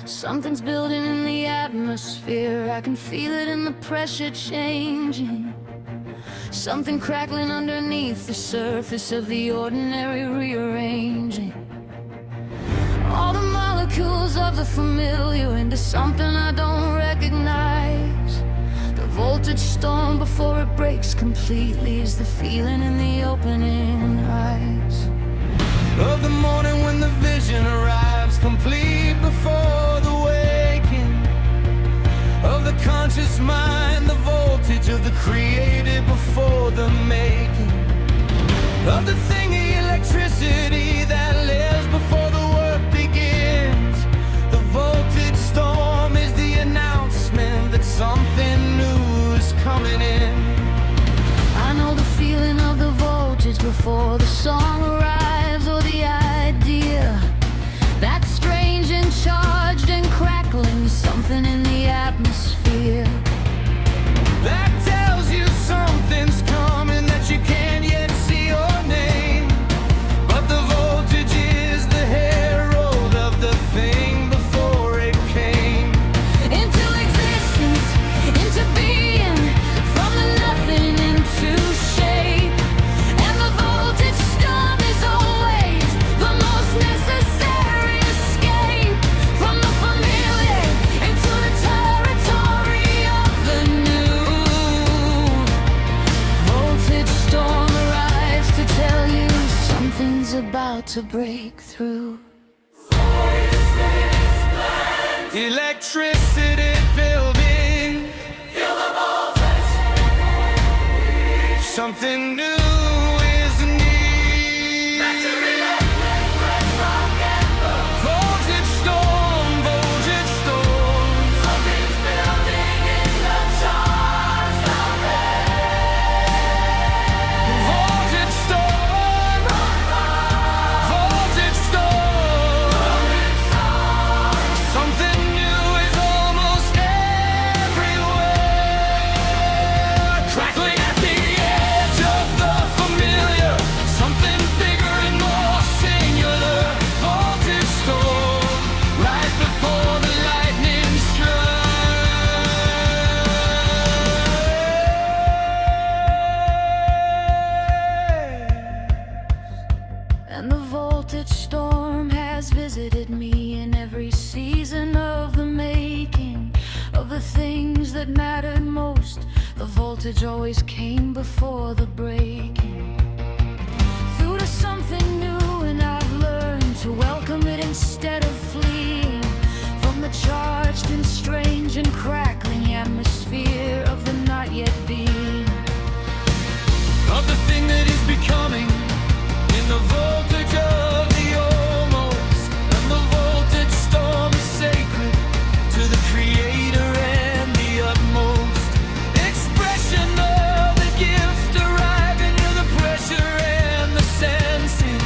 Something's building in the atmosphere. I can feel it in the pressure changing. Something crackling underneath the surface of the ordinary rearranging. All the molecules of the familiar into something I don't recognize. The voltage storm before it breaks completely is the feeling in the opening eyes of the morning when the vision arrives, complete before the waking of the conscious mind, the voltage of the created before the making of the thing, the electricity that lives before the work begins. The voltage storm is the announcement that something new is coming in. I know the feeling of the voltage before the song arrives, or the idea that's strange and charged and crackling, something in the atmosphere that tells you something's coming that you can't yet see or name. But the voltage is the herald of the thing before it came into existence, into being, from the nothing into shape. And the voltage storm is always the most necessary escape from the familiar into the territory of the new. Voltage storm arrives to tell you something's about to break through. Electricity building, Feel the voltage. something new is near. Battery electric rock and roll. Voltage storm, voltage storm. Something's building in the charged Voltage storm, voltage storm. Something new is almost everywhere. Crackling at the edge of the familiar. Something bigger and more singular. Voltage storm, right before the lightning strikes. And the voltage storm has visited me in every season of the making of the things that mattered most. The voltage always came before the breaking through to something new, and I've learned to welcome it instead of fleeing from the charged and strange and crackling atmosphere of the not yet being. Of the thing that is becoming in the voltage of the almost. And the voltage storm is sacred to the creator and the utmost expression of the gift arriving to the pressure and the sensing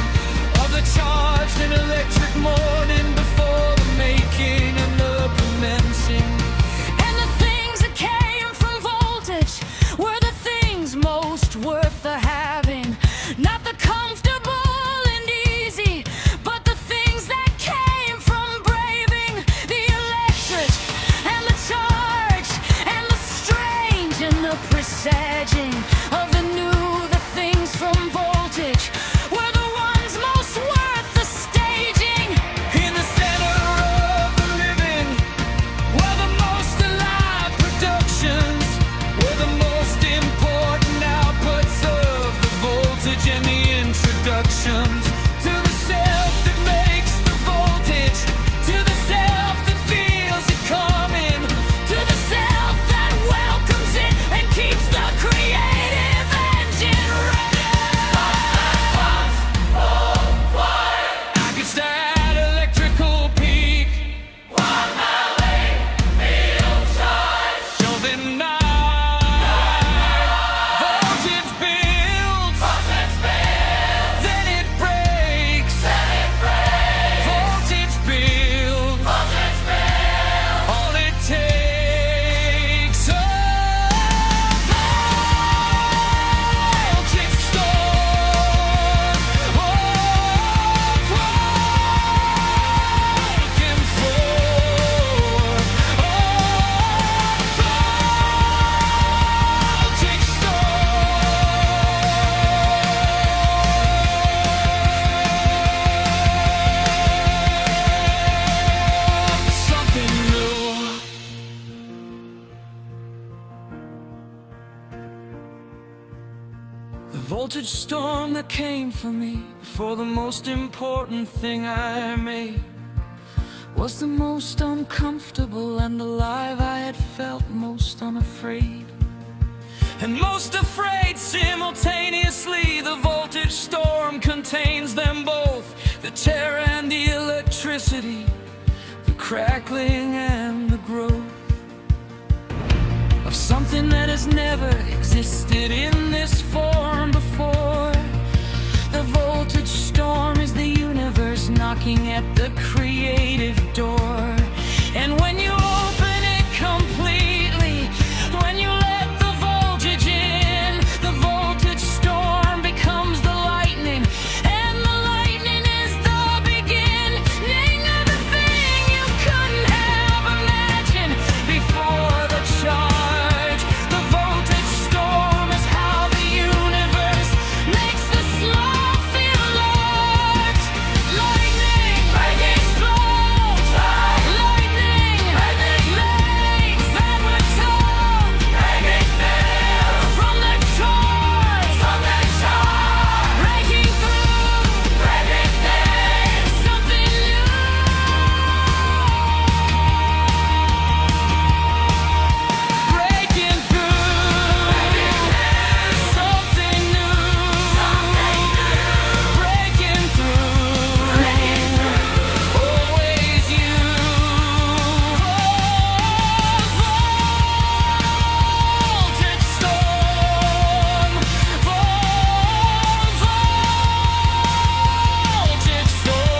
voltage storm that came for me before the most important thing I made was the most uncomfortable and alive. I had felt most unafraid and most afraid simultaneously. The voltage storm contains them both, the terror and the electricity, the crackling and the growth of something that has never existed in this form before. The voltage storm is the universe knocking at the creative door. And when you open it completely, when you let the voltage in, the voltage storm becomes the lightning, and the lightning is the beginning of the thing you couldn't have imagined before the charge. The voltage storm is how the universe makes the slow feel large. Lightning explodes, lightning makes that much tone from the charge, breaking through something new. Breaking through something new. Breaking through, always you. Voltage storm, voltage storm, voltage something new.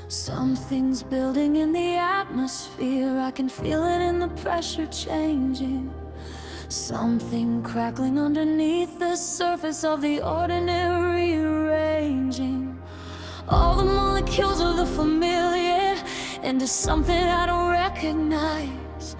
Something's building in the atmosphere. I can feel it in the pressure changing. Something crackling underneath the surface of the ordinary rearranging all the molecules of the familiar into something I don't recognize.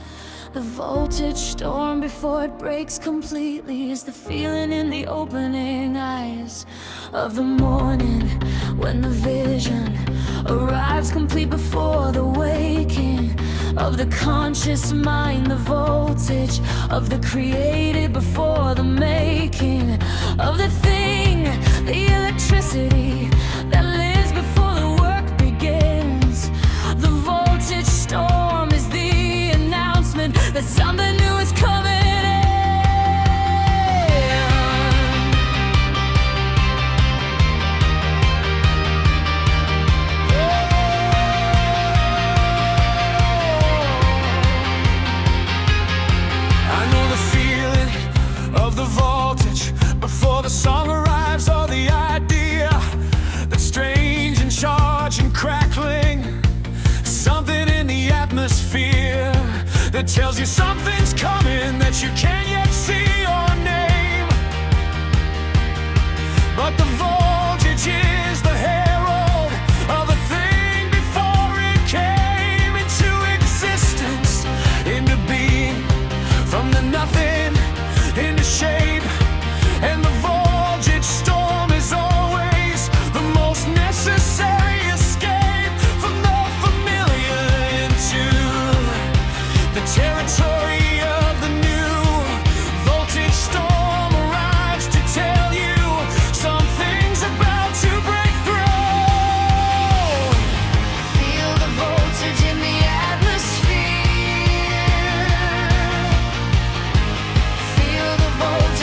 The voltage storm before it breaks completely is the feeling in the opening eyes of the morning, when the vision arrives complete before the waking of the conscious mind. The voltage of the created before the making of the thing, the electricity that lives before the work begins. The voltage storm is the announcement that something new is coming in. I know the feeling of the voltage before the song arrives, or the idea that's strange and charged and crackling. Something in the atmosphere that tells you something's coming that you can't yet see or name. But the voltage is the herald of the thing before it came into existence, into being, from the nothing into shape. And the voltage storm is always the most necessary escape from the familiar into the territory of the new. Voltage storm arrives to tell you something's about to break through. Feel the voltage in the atmosphere. Feel the voltage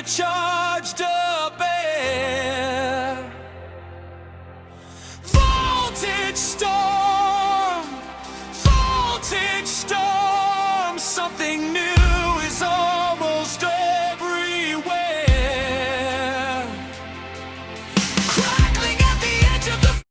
charge.